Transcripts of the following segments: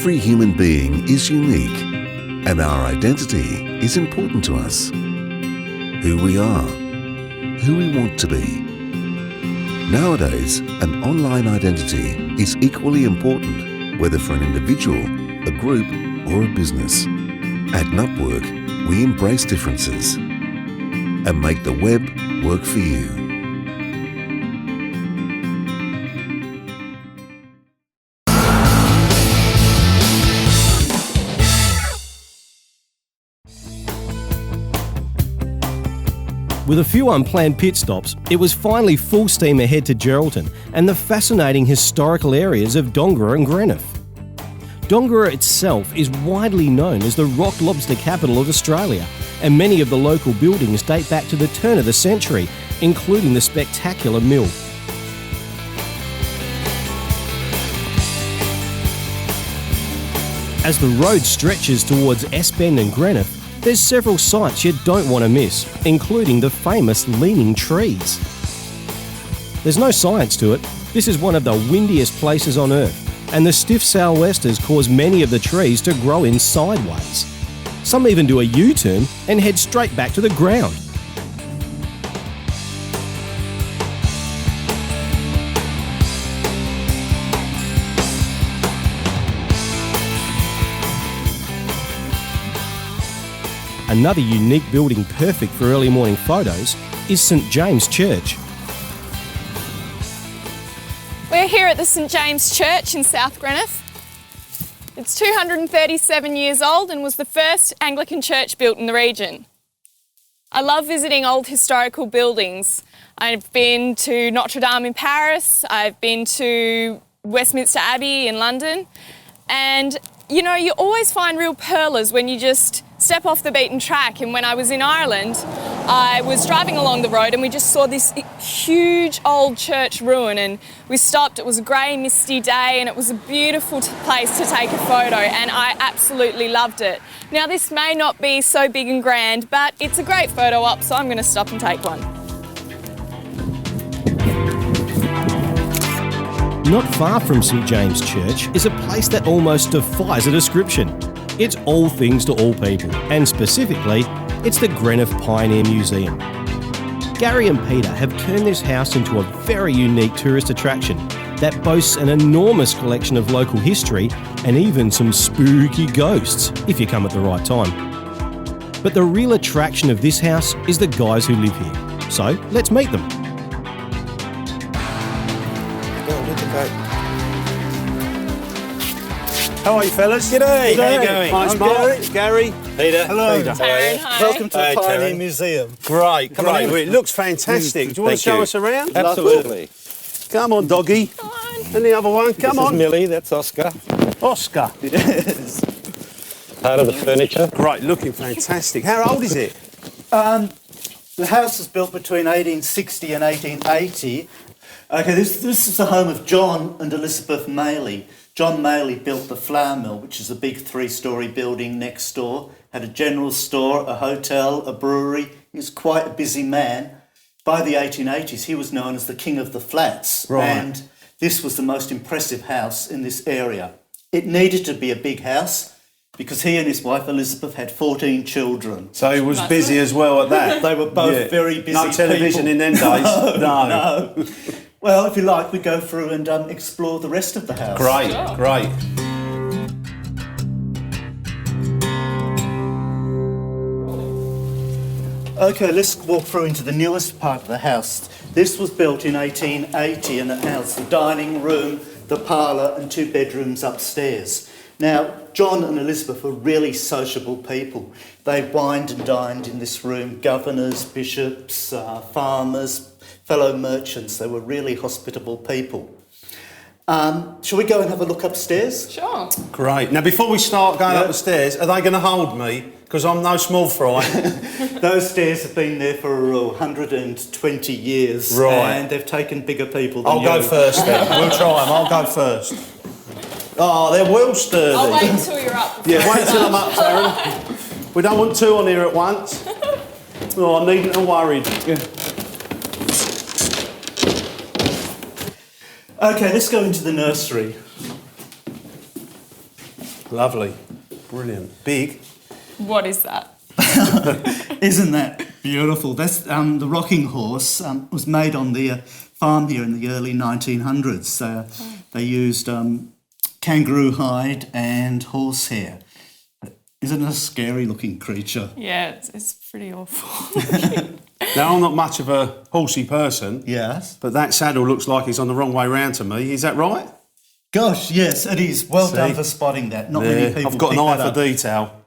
Every human being is unique, and our identity is important to us. Who we are, who we want to be. Nowadays, an online identity is equally important, whether for an individual, a group, or a business. At Nupwork, we embrace differences and make the web work for you. With a few unplanned pit stops, it was finally full steam ahead to Geraldton and the fascinating historical areas of Dongara and Greenough. Dongara itself is widely known as the rock lobster capital of Australia, and many of the local buildings date back to the turn of the century, including the spectacular mill. As the road stretches towards S Bend and Greenough, there's several sights you don't want to miss, including the famous leaning trees. There's no science to it. This is one of the windiest places on Earth, and the stiff sou'westers cause many of the trees to grow in sideways. Some even do a U-turn and head straight back to the ground. Another unique building perfect for early morning photos is St James Church. We're here at the St James Church in South Greenough. It's 237 years old and was the first Anglican church built in the region. I love visiting old historical buildings. I've been to Notre Dame in Paris, I've been to Westminster Abbey in London, and you know, you always find real pearlers when you just step off the beaten track. And when I was in Ireland, I was driving along the road and we just saw this huge old church ruin, and we stopped. It was a grey, misty day and it was a beautiful place to take a photo, and I absolutely loved it. Now, this may not be so big and grand, but it's a great photo op, so I'm going to stop and take one. Not far from St James Church is a place that almost defies a description. It's all things to all people, and specifically, it's the Greenough Pioneer Museum. Gary and Peter have turned this house into a very unique tourist attraction that boasts an enormous collection of local history and even some spooky ghosts, if you come at the right time. But the real attraction of this house is the guys who live here. So, let's meet them. How are you, fellas? G'day. How you going? Nice, I'm Mark. Gary. Peter. Hello. Peter. Taryn, hi. Welcome to the Hi, Pioneer Taryn. Museum. Great. Come on in. It looks fantastic. Do you want Thank to show you. us around? Absolutely. Come on, doggy. Come on. And the other one. Come This on. is Millie, that's Oscar. Oscar. Yes. Part of the furniture. Great. Looking fantastic. How old is it? The house was built between 1860 and 1880. Okay, this is the home of John and Elizabeth Maley. John Maley built the flour mill, which is a big 3-storey building next door. Had a general store, a hotel, a brewery. He was quite a busy man. By the 1880s, he was known as the King of the Flats. Right. And this was the most impressive house in this area. It needed to be a big house because he and his wife Elizabeth had 14 children. So he was busy as well at that. They were both very busy. No television people. in them days. No. Well, if you like, we go through and explore the rest of the house. Great. Great. Okay, let's walk through into the newest part of the house. This was built in 1880 and it housed the dining room, the parlour and 2 bedrooms upstairs. Now, John and Elizabeth were really sociable people. They wined and dined in this room, governors, bishops, farmers, fellow merchants. They were really hospitable people. Shall we go and have a look upstairs? Sure. Great. Now, before we start going up the stairs, are they going to hold me? Because I'm no small fry. Those stairs have been there for 120 years. Right. And they've taken bigger people than I'll you. go first then. We'll try them. I'll go first. Oh, they're well sturdy. I'll wait until you're up. Yeah, wait till I'm up, Taryn. We don't want 2 on here at once. Oh, I needn't have worried. Yeah. Okay, let's go into the nursery. Lovely. Brilliant. Big. What is that? Isn't that beautiful? That's the rocking horse was made on the farm here in the early 1900s. They used kangaroo hide and horsehair. Isn't it a scary looking creature? Yeah, it's pretty awful. Now, I'm not much of a horsey person. Yes. But that saddle looks like it's on the wrong way round to me. Is that right? Gosh, yes, it is. Well See? done for spotting that. Not many people I've got an pick eye that for up. detail.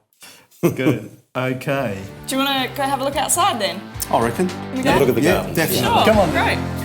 Good. Okay. Do you want to go have a look outside then? I reckon. We go? Look at the Yeah, garden. definitely. Sure, Come on. great.